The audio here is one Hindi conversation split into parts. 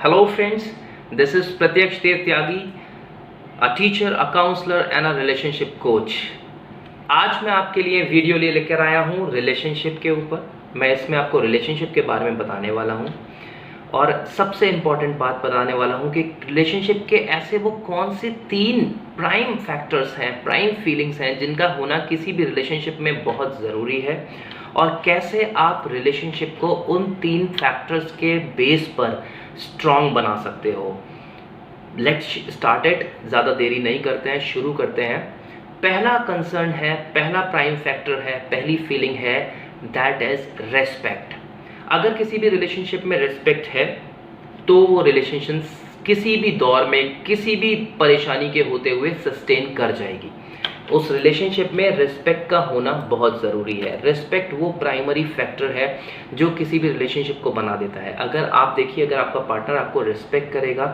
Hello friends, this is Pratyaksh Dev Tyagi, a teacher, a counselor and a relationship coach. आज मैं आपके लिए वीडियो लेकर आया हूँ रिलेशनशिप के ऊपर। मैं इसमें आपको रिलेशनशिप के बारे में बताने वाला हूँ और सबसे इम्पॉर्टेंट बात बताने वाला हूँ कि रिलेशनशिप के ऐसे वो कौन से 3 प्राइम फैक्टर्स हैं, प्राइम फीलिंग्स हैं जिनका होना किसी भी रिलेशनशिप में बहुत ज़रूरी है और कैसे आप रिलेशनशिप को उन 3 फैक्टर्स के बेस पर स्ट्रॉन्ग बना सकते हो। Let's start it. ज़्यादा देरी नहीं करते हैं, शुरू करते हैं। पहला कंसर्न है, पहला प्राइम फैक्टर है, पहली फीलिंग है, दैट इज रेस्पेक्ट। अगर किसी भी रिलेशनशिप में रेस्पेक्ट है तो वो रिलेशनशिप किसी भी दौर में किसी भी परेशानी के होते हुए सस्टेन कर जाएगी। उस रिलेशनशिप में रिस्पेक्ट का होना बहुत ज़रूरी है। रिस्पेक्ट वो प्राइमरी फैक्टर है जो किसी भी रिलेशनशिप को बना देता है। अगर आप देखिए, अगर आपका पार्टनर आपको रिस्पेक्ट करेगा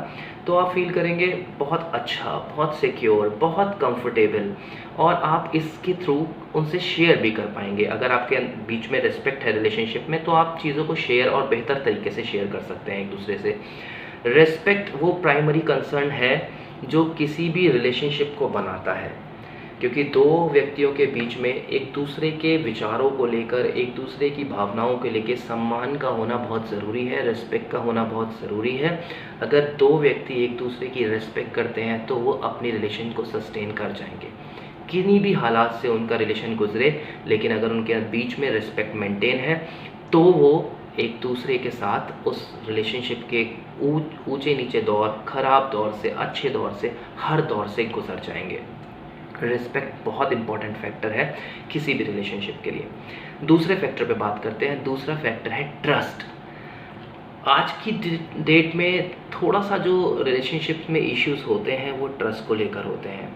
तो आप फील करेंगे बहुत अच्छा, बहुत सिक्योर, बहुत कंफर्टेबल और आप इसके थ्रू उनसे शेयर भी कर पाएंगे। अगर आपके बीच में रिस्पेक्ट है रिलेशनशिप में तो आप चीज़ों को शेयर और बेहतर तरीके से शेयर कर सकते हैं एक दूसरे से। रिस्पेक्ट वो प्राइमरी कंसर्न है जो किसी भी रिलेशनशिप को बनाता है, क्योंकि 2 व्यक्तियों के बीच में एक दूसरे के विचारों को लेकर, एक दूसरे की भावनाओं के लेकर सम्मान का होना बहुत ज़रूरी है, रिस्पेक्ट का होना बहुत ज़रूरी है। अगर 2 व्यक्ति एक दूसरे की रिस्पेक्ट करते हैं तो वो अपनी रिलेशन को सस्टेन कर जाएंगे, किन्हीं भी हालात से उनका रिलेशन गुजरे, लेकिन अगर उनके बीच में रिस्पेक्ट मेंटेन है तो वो एक दूसरे के साथ उस रिलेशनशिप के ऊंचे नीचे दौर, ख़राब दौर से, अच्छे दौर से, हर दौर से गुजर जाएंगे। रिस्पेक्ट बहुत इंपॉर्टेंट फैक्टर है किसी भी रिलेशनशिप के लिए। दूसरे फैक्टर पे बात करते हैं। दूसरा फैक्टर है ट्रस्ट। आज की डेट में थोड़ा सा जो रिलेशनशिप में इश्यूज होते हैं वो ट्रस्ट को लेकर होते हैं।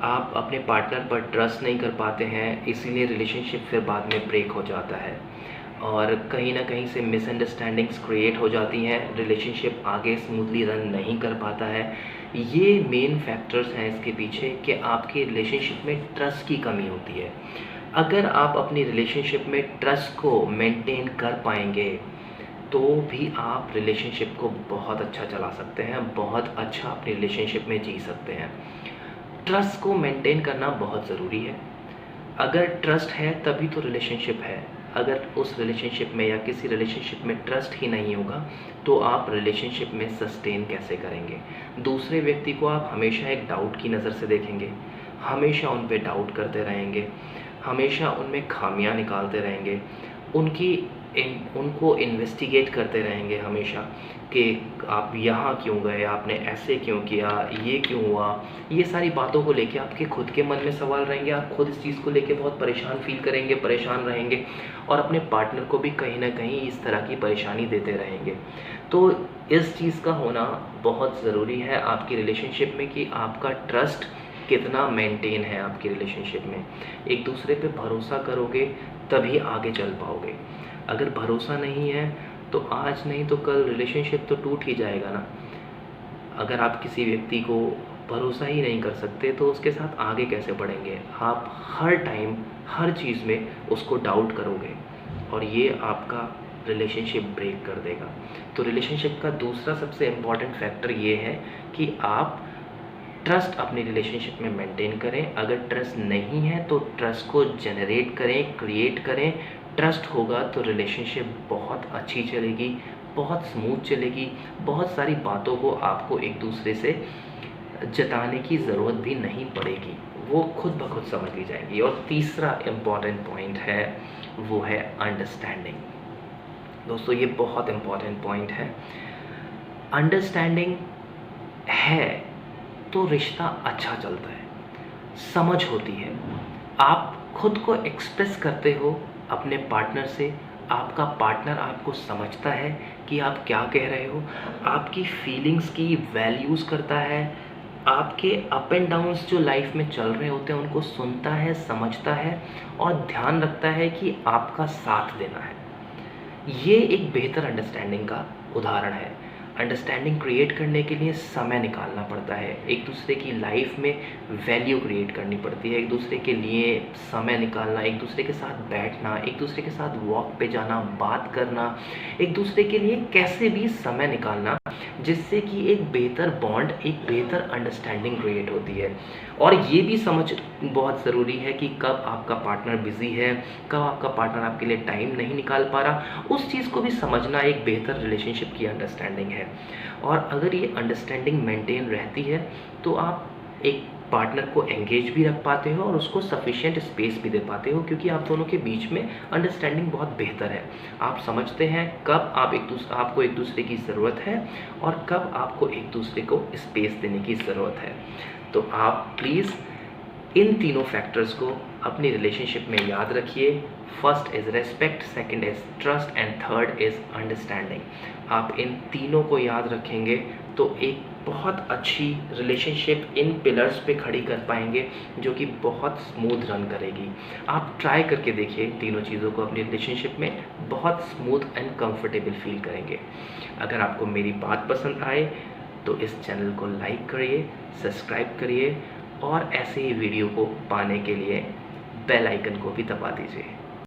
आप अपने पार्टनर पर ट्रस्ट नहीं कर पाते हैं, इसीलिए रिलेशनशिप फिर बाद में ब्रेक हो जाता है और कहीं ना कहीं से मिसअंडरस्टैंडिंग्स क्रिएट हो जाती हैं, रिलेशनशिप आगे स्मूथली रन नहीं कर पाता है। ये मेन फैक्टर्स हैं इसके पीछे कि आपकी रिलेशनशिप में ट्रस्ट की कमी होती है। अगर आप अपनी रिलेशनशिप में ट्रस्ट को मेंटेन कर पाएंगे तो भी आप रिलेशनशिप को बहुत अच्छा चला सकते हैं, बहुत अच्छा अपनी रिलेशनशिप में जी सकते हैं। ट्रस्ट को मेंटेन करना बहुत ज़रूरी है। अगर ट्रस्ट है तभी तो रिलेशनशिप है। अगर उस रिलेशनशिप में या किसी रिलेशनशिप में ट्रस्ट ही नहीं होगा तो आप रिलेशनशिप में सस्टेन कैसे करेंगे। दूसरे व्यक्ति को आप हमेशा एक डाउट की नज़र से देखेंगे, हमेशा उन पे डाउट करते रहेंगे, हमेशा उनमें खामियां निकालते रहेंगे, उनको इन्वेस्टिगेट करते रहेंगे हमेशा कि आप यहाँ क्यों गए, आपने ऐसे क्यों किया, ये क्यों हुआ। ये सारी बातों को लेके आपके खुद के मन में सवाल रहेंगे, आप खुद इस चीज़ को लेके बहुत परेशान फील करेंगे, परेशान रहेंगे और अपने पार्टनर को भी कहीं ना कहीं इस तरह की परेशानी देते रहेंगे। तो इस चीज़ का होना बहुत ज़रूरी है आपकी रिलेशनशिप में कि आपका ट्रस्ट कितना मेंटेन है आपकी रिलेशनशिप में। एक दूसरे पे भरोसा करोगे तभी आगे चल पाओगे। अगर भरोसा नहीं है तो आज नहीं तो कल रिलेशनशिप तो टूट ही जाएगा ना। अगर आप किसी व्यक्ति को भरोसा ही नहीं कर सकते तो उसके साथ आगे कैसे बढ़ेंगे। आप हर टाइम हर चीज़ में उसको डाउट करोगे और ये आपका रिलेशनशिप ब्रेक कर देगा। तो रिलेशनशिप का दूसरा सबसे इम्पॉर्टेंट फैक्टर ये है कि आप ट्रस्ट अपनी रिलेशनशिप में मेंटेन करें। अगर ट्रस्ट नहीं है तो ट्रस्ट को जनरेट करें, क्रिएट करें। ट्रस्ट होगा तो रिलेशनशिप बहुत अच्छी चलेगी, बहुत स्मूथ चलेगी, बहुत सारी बातों को आपको एक दूसरे से जताने की ज़रूरत भी नहीं पड़ेगी, वो खुद ब खुद समझ ली जाएंगी। और तीसरा इम्पॉर्टेंट पॉइंट है वो है अंडरस्टैंडिंग। दोस्तों ये बहुत इम्पॉर्टेंट पॉइंट है। अंडरस्टैंडिंग है तो रिश्ता अच्छा चलता है, समझ होती है, आप खुद को एक्सप्रेस करते हो अपने पार्टनर से, आपका पार्टनर आपको समझता है कि आप क्या कह रहे हो, आपकी फीलिंग्स की वैल्यूज़ करता है, आपके अप एंड डाउन्स जो लाइफ में चल रहे होते हैं उनको सुनता है, समझता है और ध्यान रखता है कि आपका साथ देना है। ये एक बेहतर अंडरस्टैंडिंग का उदाहरण है। अंडरस्टैंडिंग क्रिएट करने के लिए समय निकालना पड़ता है, एक दूसरे की लाइफ में वैल्यू क्रिएट करनी पड़ती है, एक दूसरे के लिए समय निकालना, एक दूसरे के साथ बैठना, एक दूसरे के साथ वॉक पे जाना, बात करना, एक दूसरे के लिए कैसे भी समय निकालना, जिससे कि एक बेहतर बॉन्ड, एक बेहतर अंडरस्टैंडिंग क्रिएट होती है। और ये भी समझ बहुत ज़रूरी है कि कब आपका पार्टनर बिजी है, कब आपका पार्टनर आपके लिए टाइम नहीं निकाल पा रहा, उस चीज़ को भी समझना एक बेहतर रिलेशनशिप की अंडरस्टैंडिंग है। और अगर ये अंडरस्टैंडिंग मेंटेन रहती है तो आप एक पार्टनर को एंगेज भी रख पाते हो और उसको सफिशिएंट स्पेस भी दे पाते हो, क्योंकि आप दोनों के बीच में अंडरस्टैंडिंग बहुत बेहतर है। आप समझते हैं कब आपको एक दूसरे की ज़रूरत है और कब आपको एक दूसरे को स्पेस देने की ज़रूरत है। तो आप प्लीज़ इन तीनों फैक्टर्स को अपनी रिलेशनशिप में याद रखिए। First is respect, second is trust and third is understanding. आप इन तीनों को याद रखेंगे तो एक बहुत अच्छी रिलेशनशिप इन पिलर्स पे खड़ी कर पाएंगे, जो कि बहुत स्मूथ रन करेगी। आप ट्राई करके देखिए तीनों चीज़ों को अपनी रिलेशनशिप में, बहुत स्मूथ एंड कंफर्टेबल फील करेंगे। अगर आपको मेरी बात पसंद आए तो इस चैनल को लाइक करिए, सब्सक्राइब करिए और ऐसे ही वीडियो को पाने के लिए बेल आइकन को भी दबा दीजिए।